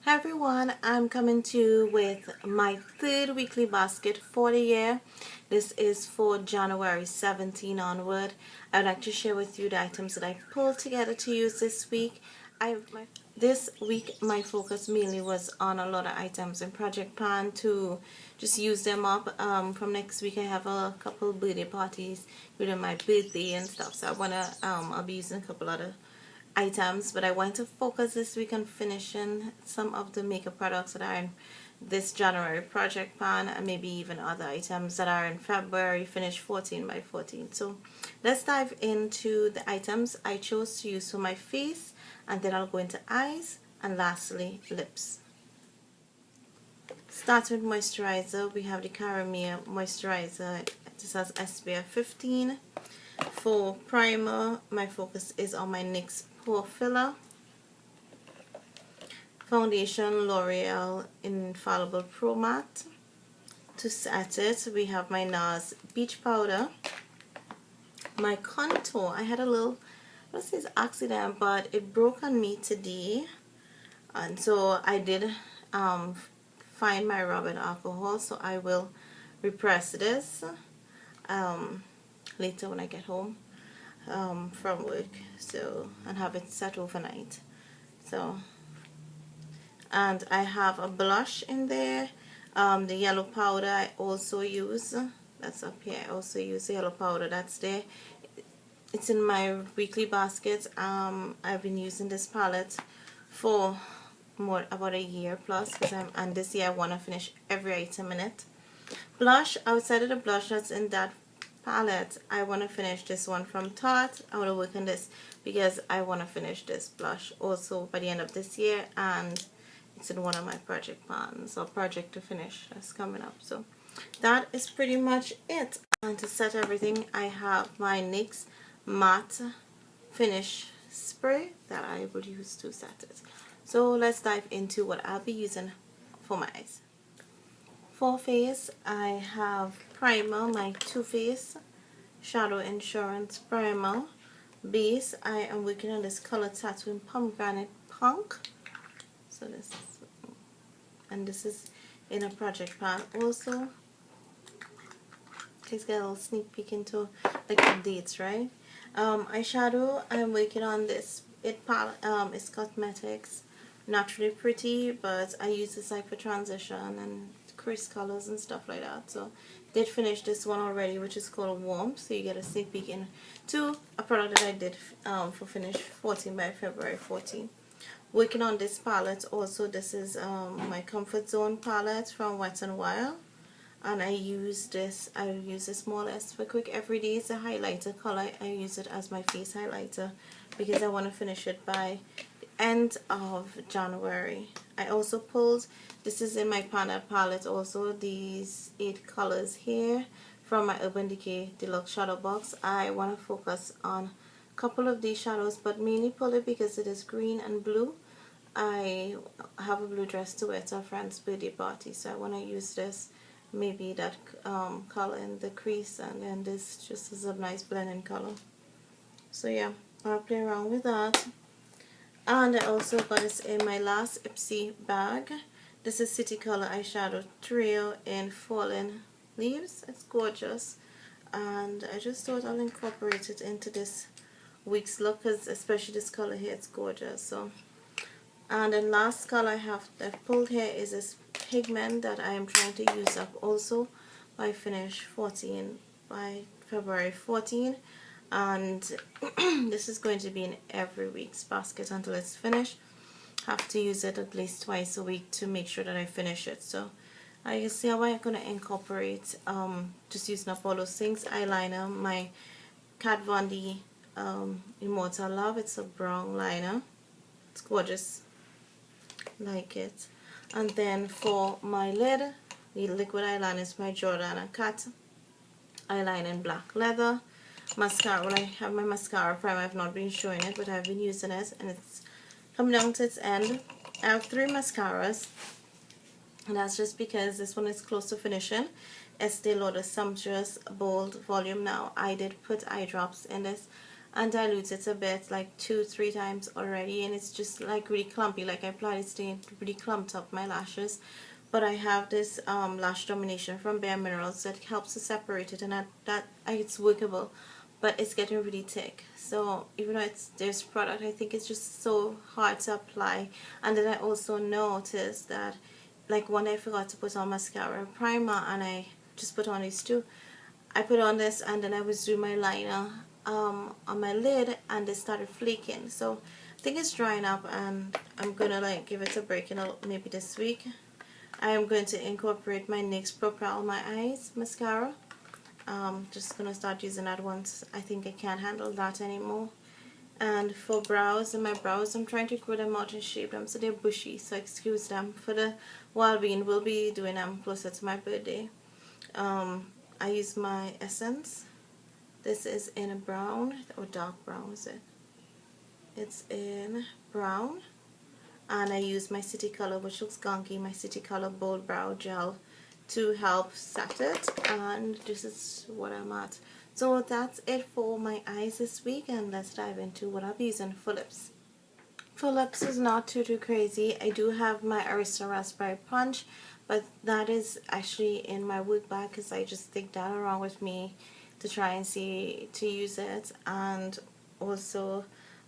Hi everyone, I'm coming to you with my third weekly basket for the year. This is for January 17 onward. I'd like to share with you the items that I've pulled together to use this week. This week my focus mainly was on a lot of items in Project Plan to just use them up. From next week I have a couple birthday parties within my birthday and stuff, so I'll be using a couple other items, but I want to focus this week on finishing some of the makeup products that are in this January project plan, and maybe even other items that are in February, finish 14 by 14. So let's dive into the items I chose to use for my face, and then I'll go into eyes, and lastly lips. Starting with moisturizer, we have the Caramel moisturizer. This has SPF 15. For primer, my focus is on my NYX Pore Filler. Foundation, L'Oreal Infallible Pro Matte. To set it, we have my NARS Beach Powder. My contour, I had a little, I don't say it's accident, but it broke on me today, and so I did find my rubbing alcohol, so I will repress this later when I get home from work, so, and have it set overnight. So, and I have a blush in there, the yellow powder I also use, that's up here. I also use the yellow powder that's there. It's in my weekly basket. I've been using this palette for about a year plus, and this year I want to finish every item in it. Blush, outside of the blush that's in that palette, I want to finish this one from Tarte. I want to work on this because I want to finish this blush also by the end of this year, and it's in one of my project plans or project to finish that's coming up. So that is pretty much it. And to set everything, I have my NYX matte finish spray that I will use to set it. So let's dive into what I'll be using for my eyes. For face, I have primer, my Too Faced Shadow Insurance Primer. Base, I am working on this color tattoo in Pomegranate Punk. So this is, and this is in a project plan also. Let's get a little sneak peek into like the dates, right? Eyeshadow, I'm working on this. It's Cosmetics Naturally Pretty, but I use this like for transition and crease colors and stuff like that. So did finish this one already, which is called Warm, so you get a sneak peek into a product that I did for finish 14 by February 14. Working on this palette also. This is my Comfort Zone palette from Wet n Wild, and I use this more or less for quick everyday. It's a highlighter color. I use it as my face highlighter because I want to finish it by the end of January. I also pulled, this is in my Panda palette also, these 8 colors here from my Urban Decay Deluxe Shadow Box. I want to focus on a couple of these shadows, but mainly pull it because it is green and blue. I have a blue dress to wear to a friend's birthday party, so I want to use this, maybe that color in the crease, and then this just is a nice blending color. So yeah, I'll play around with that. And I also got this in my last Ipsy bag. This is City Color Eyeshadow Trio in Fallen Leaves. It's gorgeous, and I just thought I'll incorporate it into this week's look, because especially this color here, it's gorgeous. So, and the last color I've pulled here is this pigment that I am trying to use up also by finish 14 by February 14, and this is going to be in every week's basket until it's finished. Have to use it at least twice a week to make sure that I finish it. So I see how I'm going to incorporate just using up all those things. Eyeliner, my Kat Von D Immortal Love. It's a brown liner. It's gorgeous, like it. And then for my lid, the liquid eyeliner is my Jordana Cat eyeliner in black leather. Mascara, well, I have my mascara primer. I've not been showing it, but I've been using it, and it's coming down to its end. I have 3 mascaras, and that's just because this one is close to finishing. Estee Lauder Sumptuous Bold Volume Now. I did put eye drops in this. and dilute it a bit, like 2-3 times already, and it's just like really clumpy. Like I applied it today, it really clumped up my lashes. But I have this lash domination from Bare Minerals that helps to separate it, and it's workable, but it's getting really thick. So even though it's this product, I think it's just so hard to apply. And then I also noticed that, like, one day I forgot to put on mascara and primer, and I just put on these two. I put on this, and then I was doing my liner on my lid, and it started flaking. So I think it's drying up, and I'm gonna like give it a break, maybe this week. I am going to incorporate my NYX Propel My Eyes mascara. Just gonna start using that once I think I can't handle that anymore. And for brows, and my brows, I'm trying to grow them out and shape them so they're bushy, so excuse them. For the well-being, we'll be doing them closer to my birthday. I use my Essence. This is in a brown, or dark brown is it? It's in brown. And I use my City Color, which looks gunky, my City Color Bold Brow Gel to help set it, and this is what I'm at. So that's it for my eyes this week, and let's dive into what I'll be using for lips. For lips is not too crazy. I do have my Arista Raspberry Punch, but that is actually in my work bag because I just take that around with me to try and see to use it. And also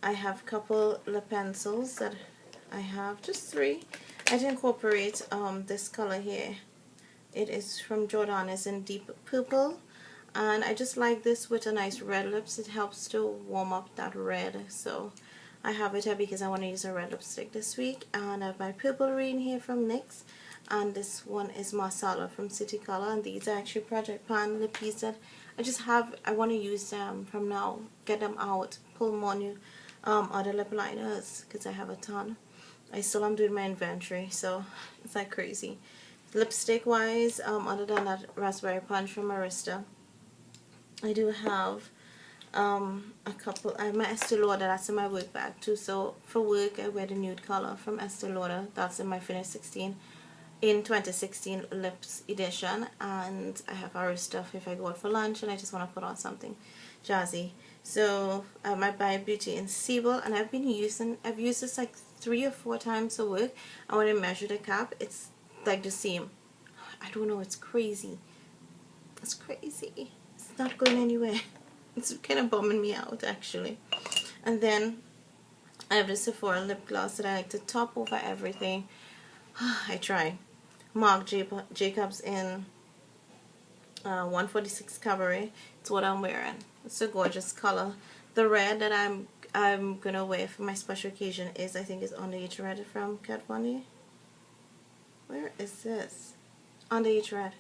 I have a couple lip pencils that I have, just 3. I did incorporate this color here. It is from Jordana's in Deep Purple, and I just like this with a nice red lips. It helps to warm up that red, so I have it here because I want to use a red lipstick this week. And I have my Purple Rain here from NYX, and this one is Marsala from City Color, and these are actually Project Pan lippies that I want to use them from now, get them out, pull more new other lip liners because I have a ton. I still am doing my inventory, so it's like crazy. Lipstick wise, other than that Raspberry Punch from Arista, I do have a couple. I have my Estee Lauder, that's in my work bag too. So for work I wear the nude color from Estee Lauder, that's in my Finish 16 in 2016 lips edition. And I have Arista if I go out for lunch and I just want to put on something jazzy. So my Bio Beauty in Sable, and I've used this like 3 or 4 times a work, and when I measure the cap, it's like the same. I don't know, it's crazy. It's crazy. It's not going anywhere. It's kind of bumming me out actually. And then I have the Sephora lip gloss that I like to top over everything. I try. Marc Jacobs in 146 Cabaret. It's what I'm wearing. It's a gorgeous color. The red that I'm gonna wear for my special occasion is, I think, is Underage Red from Kat Von D. Where is this? Underage Red.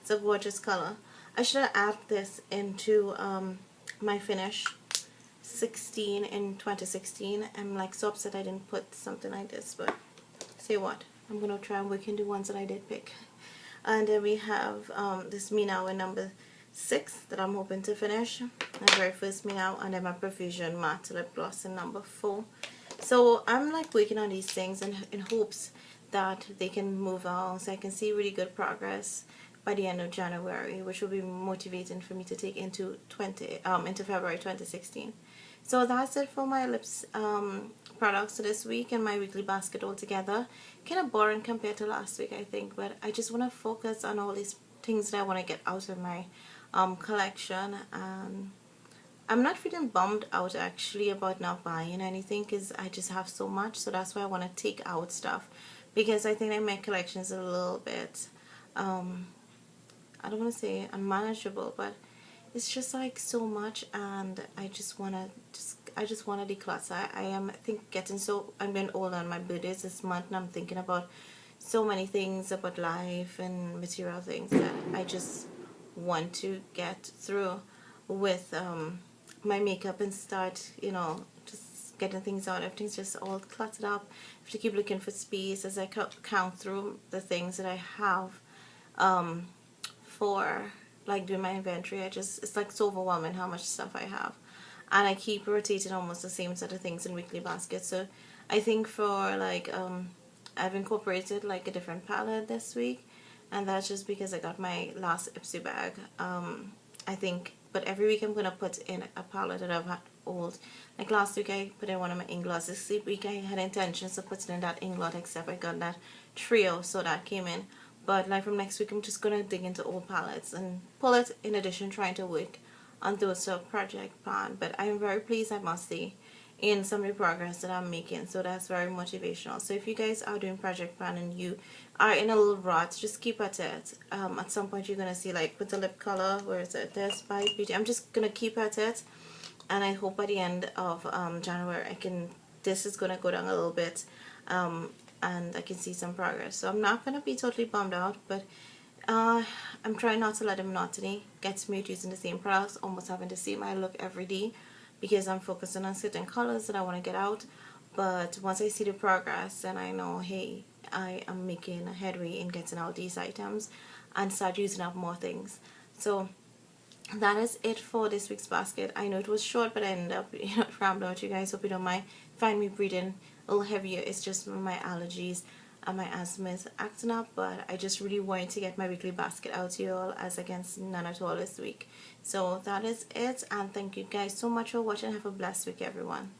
It's a gorgeous color. I should have added this into my Finish 16 in 2016. I'm like so upset I didn't put something like this, but say what? I'm gonna try and work into ones that I did pick. And then we have this Me Now in number 6 that I'm hoping to finish. My very first Me Now, and then my Profusion Matte Lip Gloss in number 4. So I'm like working on these things in hopes that they can move on, so I can see really good progress by the end of January, which will be motivating for me to take into February 2016. So that's it for my lips products this week and my weekly basket altogether. Kind of boring compared to last week, I think, but I just want to focus on all these things that I want to get out of my collection. And I'm not feeling bummed out actually about not buying anything because I just have so much, so that's why I want to take out stuff, because I think that my collection is a little bit I don't want to say unmanageable, but it's just like so much, and I just want to declutter. I think I'm getting older, and my birthday is this month, and I'm thinking about so many things about life and material things that I just want to get through with my makeup and start, just getting things out. Everything's just all cluttered up. I have to keep looking for space as I count through the things that I have for like doing my inventory. It's like so overwhelming how much stuff I have, and I keep rotating almost the same set of things in weekly baskets. So I think for like I've incorporated like a different palette this week, and that's just because I got my last Ipsy bag. I think, but every week I'm gonna put in a palette that I've old. Like last week I put in one of my in-laws. This week I had intentions of putting in that in-lot, except I got that trio, so that came in. But like from next week I'm just gonna dig into old palettes and pull it, in addition trying to work on those project plan. But I am very pleased, I must say, in some of the progress that I'm making, so that's very motivational. So if you guys are doing project plan and you are in a little rut, just keep at it. At some point you're gonna see, like with the lip color, where is it, this by Beauty, I'm just gonna keep at it, and I hope by the end of January this is gonna go down a little bit, and I can see some progress. So I'm not gonna be totally bummed out, but I'm trying not to let the monotony get to me using the same products, almost having to see my look every day, because I'm focusing on certain colors that I want to get out. But once I see the progress and I know, hey, I am making a headway in getting out these items, and start using up more things. So that is it for this week's basket. I know it was short, but I ended up rambling with you guys. Hope you don't mind. Find me breathing a little heavier. It's just my allergies and my asthma is acting up, but I just really wanted to get my weekly basket out to you all, as against none at all this week. So that is it, and thank you guys so much for watching. Have a blessed week, everyone.